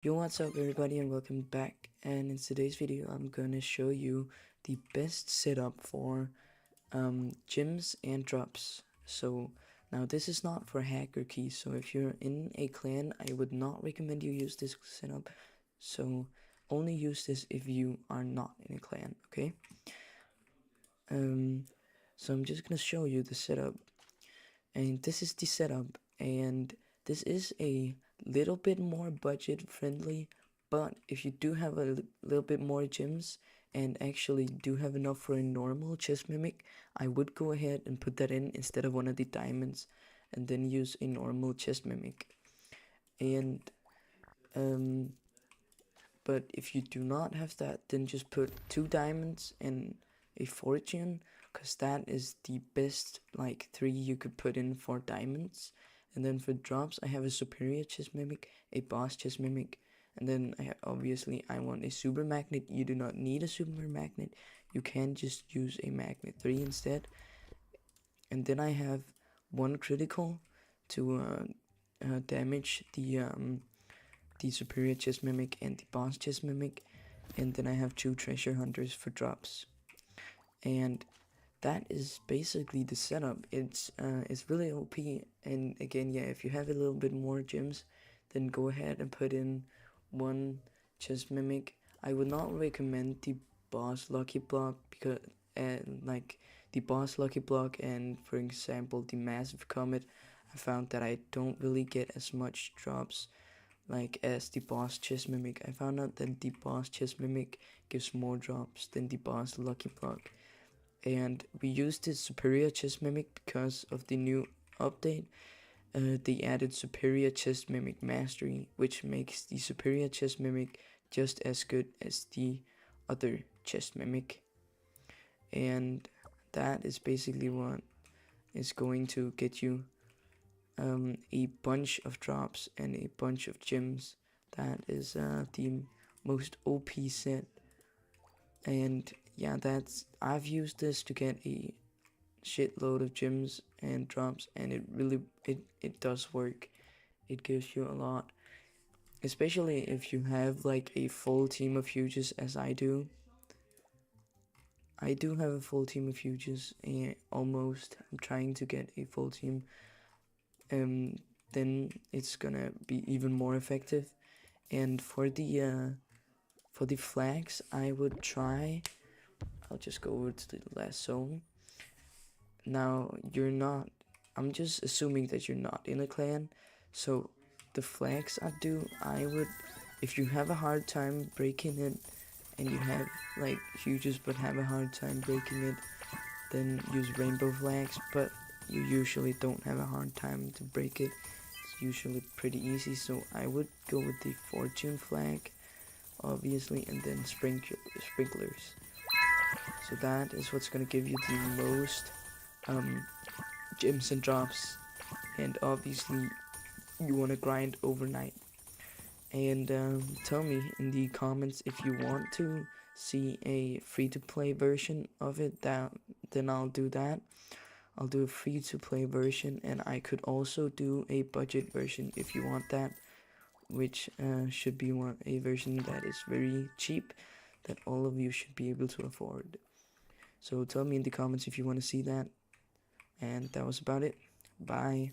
Yo, what's up everybody and welcome back, and in today's video I'm gonna show you the best setup for gyms and drops. So now this is not for hacker keys, so if you're in a clan I would not recommend you use this setup. So only use this if you are not in a clan, okay? um so I'm just gonna show you the setup, and this is the setup, and this is a little bit more budget friendly. But if you do have a little bit more gems and actually do have enough for a normal chest mimic, I would go ahead and put that in instead of one of the diamonds, and then use a normal chest mimic. And um but if you do not have that, then just put 2 diamonds and a fortune, because that is the best, like, 3 you could put in for diamonds. And then for drops, I have a superior chest mimic, a boss chest mimic, and then obviously I want a super magnet. You do not need a super magnet, you can just use a magnet 3 instead. And then I have 1 critical to damage the superior chest mimic and the boss chest mimic, and then I have 2 treasure hunters for drops. And that is basically the setup. It's really OP. And again, yeah, if you have a little bit more gems, then go ahead and put in 1 chest mimic. I would not recommend the boss lucky block, because like the boss lucky block and, for example, the massive comet, I found that I don't really get as much drops like as the boss chest mimic. I found out that the boss chest mimic gives more drops than the boss lucky block. And we used the superior chest mimic because of the new update. They added superior chest mimic mastery, which makes the superior chest mimic just as good as the other chest mimic. And that is basically what is going to get you a bunch of drops and a bunch of gems. That is the most OP set. And yeah, I've used this to get a shitload of gems and drops, and it does work. It gives you a lot, especially if you have like a full team of huges, as I do. I do have a full team of huges, and almost I'm trying to get a full team. Then it's gonna be even more effective. And for the flags, I would try. I'll just go over to the last zone. Now you're not. I'm just assuming that you're not in a clan, so the flags I would, if you have a hard time breaking it, and you have like huges but have a hard time breaking it, then use rainbow flags. But you usually don't have a hard time to break it. It's usually pretty easy, so I would go with the fortune flag, obviously, and then sprinklers. So that is what's gonna give you the most gems and drops. And obviously you want to grind overnight. And tell me in the comments if you want to see a free-to-play version of it. Then I'll do that. I'll do a free-to-play version, and I could also do a budget version if you want that, which should be a version that is very cheap, that all of you should be able to afford. So tell me in the comments if you want to see that. And that was about it. Bye.